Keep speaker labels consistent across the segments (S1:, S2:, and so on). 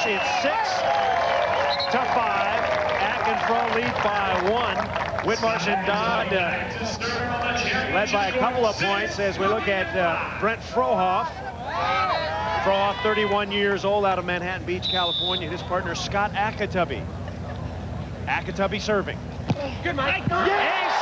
S1: Whitmarsh. It's 6-5. Ack and Fro lead by 1. Whitmarsh and Dodd led by a couple of points as we look at Brent Frohoff. Frohoff, 31 years old, out of Manhattan Beach, California. His partner, Scott Akatubby. Akatubby serving.
S2: Good, Mike.
S1: Yes!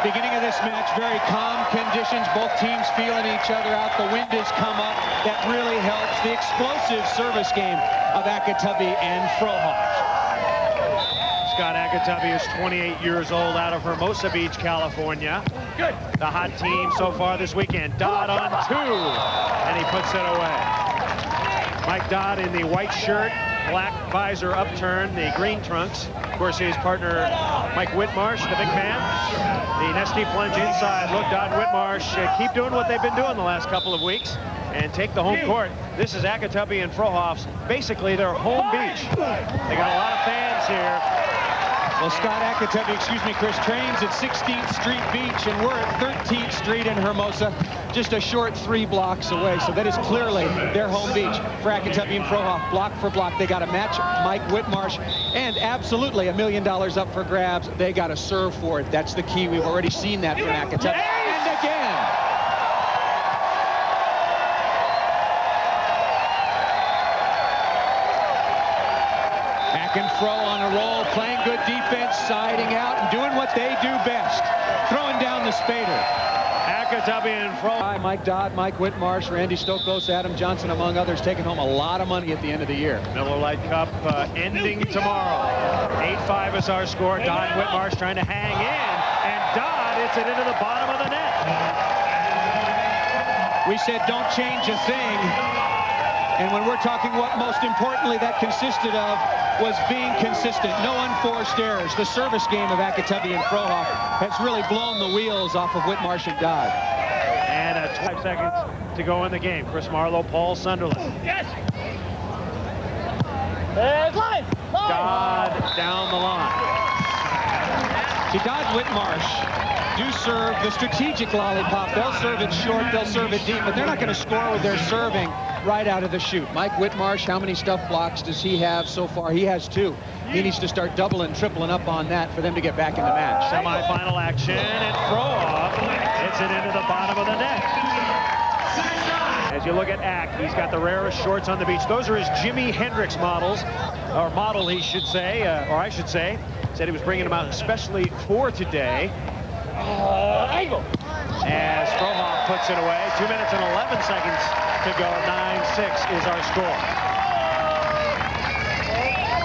S2: Beginning of this match, very calm conditions. Both teams feeling each other out. The wind has come up. That really helps. The explosive service game of Akatubby and Frohoff.
S1: Scott Akatubby is 28 years old, out of Hermosa Beach, California.
S2: Good.
S1: The hot team so far this weekend. Dodd on 2, and he puts it away. Mike Dodd in the white shirt, black visor upturned, the green trunks. Of course, his partner, Mike Whitmarsh, the big man. The nesty plunge inside. Look, Dodd and Whitmarsh keep doing what they've been doing the last couple of weeks and take the home court. This is Akatubby and Frohoff's, basically their home beach. They got a lot of fans here.
S2: Well, Scott Akatubby, excuse me, Chris, trains at 16th Street Beach, and we're at 13th Street in Hermosa, just a short 3 blocks away. So that is clearly their home beach for Akatubby and Frohoff, block for block. They got to match Mike Whitmarsh, and absolutely $1 million up for grabs. They got to serve for it. That's the key. We've already seen that from Akatubby. And again. Ack and Fro on a roll, playing good defense, siding out, and doing what they do best, throwing down the Spader.
S1: Akatubby and Fro.
S2: Mike Dodd, Mike Whitmarsh, Randy Stokos, Adam Johnson, among others, taking home a lot of money at the end of the year.
S1: Miller Lite Cup ending tomorrow. 8-5 is our score. Dodd and Whitmarsh trying to hang in, and Dodd hits it into the bottom of the net.
S2: We said don't change a thing. And when we're talking what most importantly that consisted of was being consistent. No unforced errors. The service game of Akatubby and Frohoff has really blown the wheels off of Whitmarsh and Dodd.
S1: And 5 seconds to go in the game. Chris Marlowe, Paul Sunderland.
S3: Yes! Line!
S1: Dodd down the line.
S2: See, Dodd Whitmarsh do serve the strategic lollipop. They'll serve it short, they'll serve it deep, but they're not going to score with their serving right out of the chute. Mike Whitmarsh, how many stuff blocks does he have so far? He has 2. He needs to start doubling, tripling up on that for them to get back in the match.
S1: Semi-final action, and Frohoff hits it into the bottom of the net. As you look at Ack, he's got the rarest shorts on the beach. Those are his Jimi Hendrix models, or model, he should say, or I should say. Said he was bringing them out especially for today. As Frohoff puts it away, 2 minutes and 11 seconds to go. 9-6 is our score.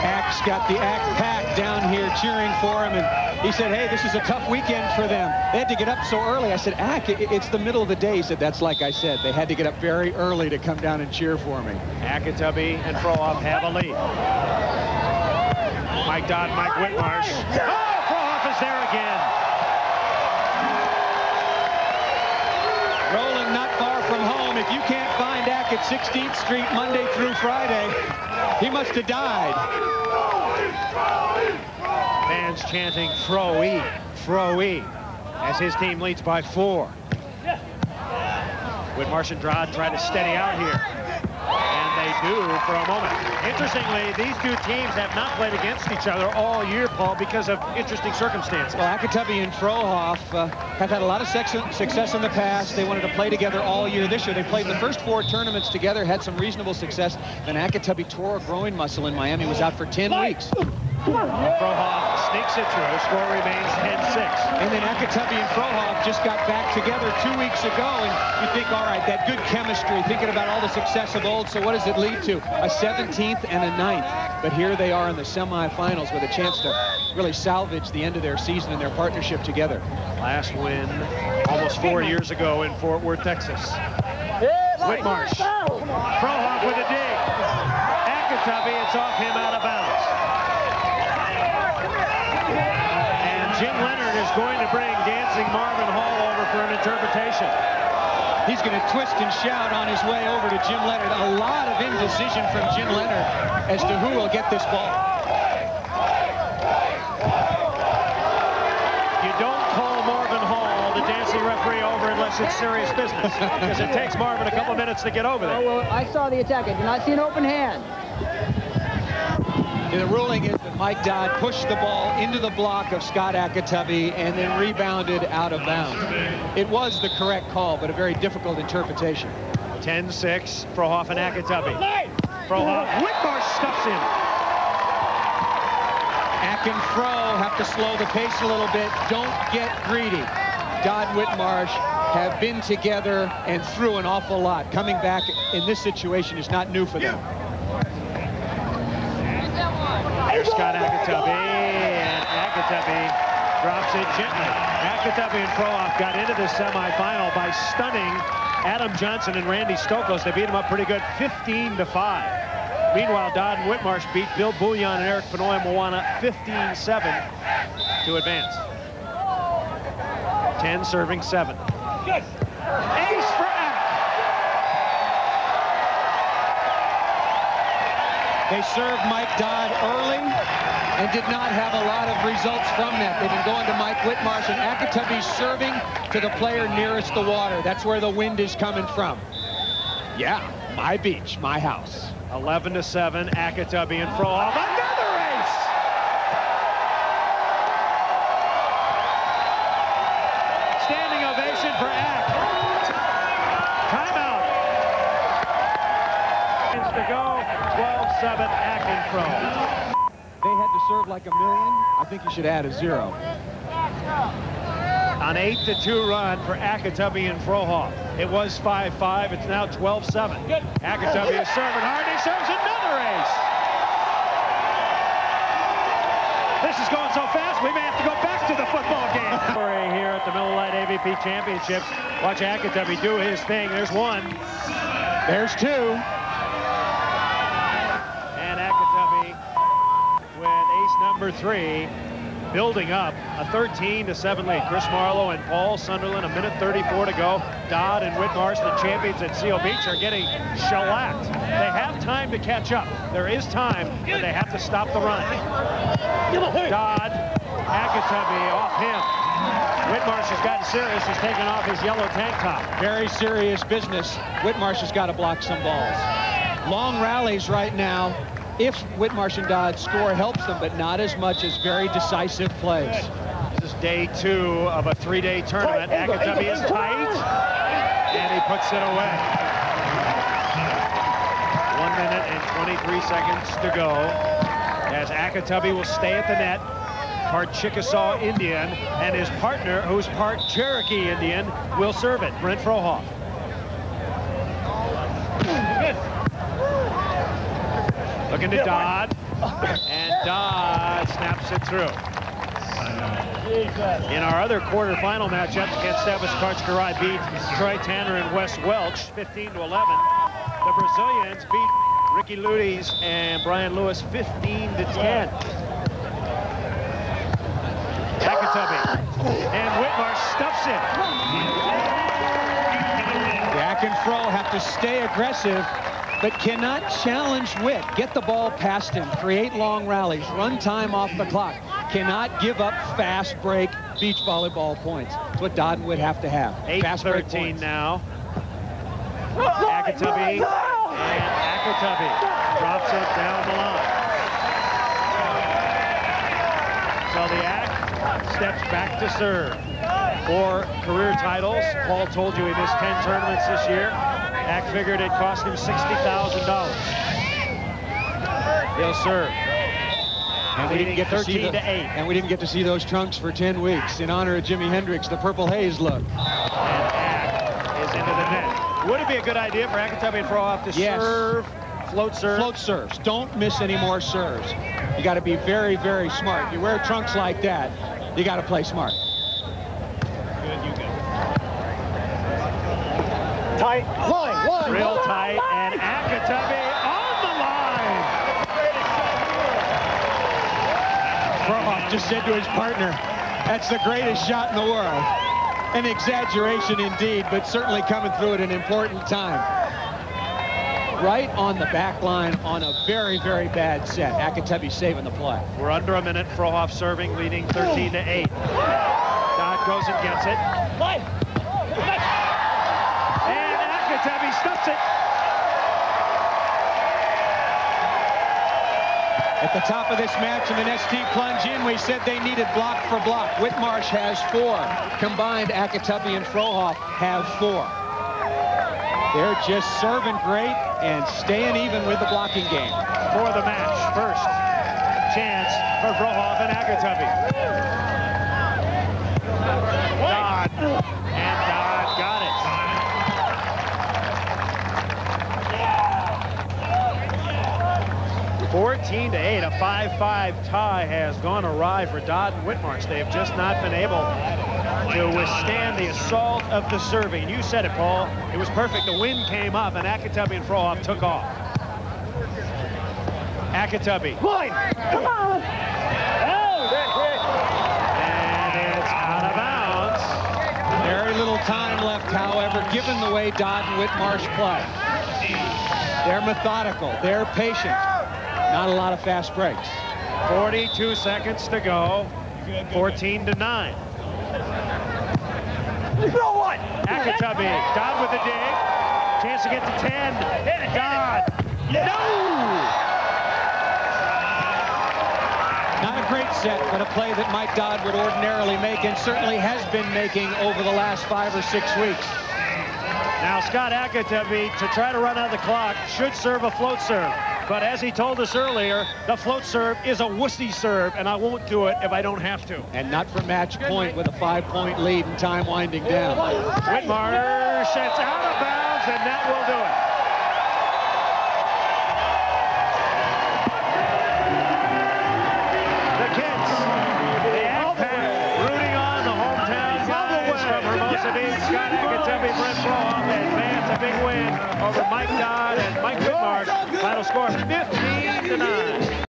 S2: Ack's got the Ack pack down here cheering for him, and he said, hey, this is a tough weekend for them. They had to get up so early. I said, Ack, it's the middle of the day. He said, that's like I said. They had to get up very early to come down and cheer for me.
S1: Akatubby and Frohoff have a lead. Mike Dodd, Mike Whitmarsh. Oh, Frohoff is there again.
S2: Rolling not far from home. If you can't find Ack at 16th Street Monday through Friday, he must have died.
S1: Fans chanting Fro-E, Fro-E, as his team leads by 4. Whitmarsh and Dodd try to steady out here. And they do for a moment. Interestingly, these 2 teams have not played against each other all year, Paul, because of interesting circumstances.
S2: Well, Akatubby and Frohoff have had a lot of success in the past. They wanted to play together all year. This year, they played the first 4 tournaments together, had some reasonable success. Then Akatubby tore a groin muscle in Miami, was out for 10 weeks.
S1: Frohoff sneaks it through. Score remains 10-6.
S2: And then Akatubby and Frohoff just got back together 2 weeks ago, and you think, all right, that good chemistry, thinking about all the success of old, so what does it lead to? A 17th and a 9th. But here they are in the semifinals with a chance to really salvage the end of their season and their partnership together.
S1: Last win almost 4 years ago in Fort Worth, Texas. Whitmarsh. Frohoff with a dig. Akatubby, it's off him out of bounds. Jim Leonard is going to bring Dancing Marvin Hall over for an interpretation.
S2: He's going to twist and shout on his way over to Jim Leonard. A lot of indecision from Jim Leonard as to who will get this ball.
S1: You don't call Marvin Hall, the dancing referee, over unless Whitmarsh, it's serious business because it takes Marvin a couple minutes to get over there.
S3: Oh, well, I saw the attack. I did not see an open hand.
S2: The ruling is that Mike Dodd pushed the ball into the block of Scott Akatubby and then rebounded out of bounds. It was the correct call, but a very difficult interpretation.
S1: 10-6, Frohoff and Akatubby. Frohoff, Whitmarsh stuffs in.
S2: Ak and Fro have to slow the pace a little bit. Don't get greedy. Dodd Whitmarsh have been together and through an awful lot. Coming back in this situation is not new for them.
S1: Here's Scott Akatubby, and Akatubby drops it gently. Akatubby and Frohoff got into the semifinal by stunning Adam Johnson and Randy Stokos. They beat him up pretty good, 15-5. Meanwhile, Dodd and Whitmarsh beat Bill Bouillon and Eric Penoy Moana 15-7 to advance. 10 serving 7. Good. Ace for Ak.
S2: They served Mike Dodd early and did not have a lot of results from that. They've been going to Mike Whitmarsh, and Akatubby serving to the player nearest the water. That's where the wind is coming from. Yeah, my beach, my house.
S1: 11-7, Akatubby and Frohoff. Another ace! Standing ovation for Ak. Timeout. Minutes to go. 12-7, Ak and Fro.
S2: They had to serve like a million. I think you should add a 0.
S1: An 8-2 run for Akatubby and Frohoff. It was 5-5. It's now 12-7. Akatubby is serving hard. He serves another ace. This is going so fast, we may have to go back to the football game. Here at the Miller Lite AVP Championships. Watch Akatubby do his thing. There's one.
S2: There's 2.
S1: And Akatubby with ace number 3. Building up a 13-7 lead. Chris Marlowe and Paul Sunderland, 1:34 to go. Dodd and Whitmarsh, the champions at Seal Beach, are getting shellacked. They have time to catch up. There is time, but they have to stop the run. Dodd, Akatubby off him. Whitmarsh has gotten serious. He's taken off his yellow tank top.
S2: Very serious business. Whitmarsh has got to block some balls. Long rallies right now. If Whitmarsh and Dodd score helps them, but not as much as very decisive plays.
S1: This is day 2 of a 3-day tournament. Akatubby is tight, and he puts it away. 1 minute and 23 seconds to go. As Akatubby will stay at the net, part Chickasaw Indian, and his partner, who's part Cherokee Indian, will serve it. Brent Frohoff. Looking to Dodd, and Dodd snaps it through. In our other quarterfinal matchups, Kent Stavis Karchkarai beat Troy Tanner and Wes Welch 15-11. The Brazilians beat Ricky Ludes and Brian Lewis 15-10. Akatubby, and Whitmarsh stuffs it.
S2: The Ak and Fro have to stay aggressive, but cannot challenge Whit. Get the ball past him, create long rallies, run time off the clock. Cannot give up fast break beach volleyball points. That's what Dodd would have to have.
S1: 8-13 now. Akatubby, and Akatubby drops it down the line. So the Ak steps back to serve. 4 career titles. Paul told you he missed 10 tournaments this year. Ak figured it cost him $60,000. He'll serve.
S2: And we didn't get to see
S1: 13-8.
S2: And we didn't get to see those trunks for 10 weeks in honor of Jimi Hendrix, the Purple Haze look.
S1: And Ak is into the net. Would it be a good idea for Akatubby and Frohoff to serve, float serve?
S2: Float serves. Don't miss any more serves. You got to be very, very smart. You wear trunks like that, you got to play smart.
S1: Good, you go.
S3: Tight. One.
S1: Real tight, and Akatubby on the line.
S2: Frohoff just said to his partner, that's the greatest shot in the world. An exaggeration indeed, but certainly coming through at an important time. Right on the back line on a very, very bad set. Akatubby saving the play.
S1: We're under a minute. Frohoff serving, leading 13-8. Dodd goes and gets it. he stuffs it.
S2: At the top of this match in the next deep plunge in, we said they needed block for block. Whitmarsh has 4. Combined, Akatubby and Frohoff have 4. They're just serving great and staying even with the blocking game.
S1: For the match, first chance for Frohoff and Akatubby. Dodd, and Dodd got it. 14-8, a 5-5 tie has gone awry for Dodd and Whitmarsh. They have just not been able to withstand the assault of the serving. You said it, Paul. It was perfect. The wind came up, and Akatubby and Frohoff took off. Akatubby.
S3: Line. Come on.
S1: And it's out of bounds.
S2: Very little time left, however, given the way Dodd and Whitmarsh play. They're methodical. They're patient. Not a lot of fast breaks.
S1: 42 seconds to go. 14-9.
S3: Throw one.
S1: Akatubby. Dodd with the dig. Chance to get to 10. Dodd. No!
S2: Not a great set, but a play that Mike Dodd would ordinarily make and certainly has been making over the last 5 or 6 weeks.
S1: Now Scott Akatubby, to try to run out the clock, should serve a float serve. But as he told us earlier, the float serve is a wussy serve, and I won't do it if I don't have to.
S2: And not for match point with a 5-point lead and time winding down.
S1: Whitmarsh, it's out of bounds, and that will do it. The kids, the Ag-Pack, rooting on the hometown guys from Hermosa Beach. Scott Akatubby, Brent Frohoff advance a big win over Mike Dodd and Mike Whitmarsh. Final score 15-9.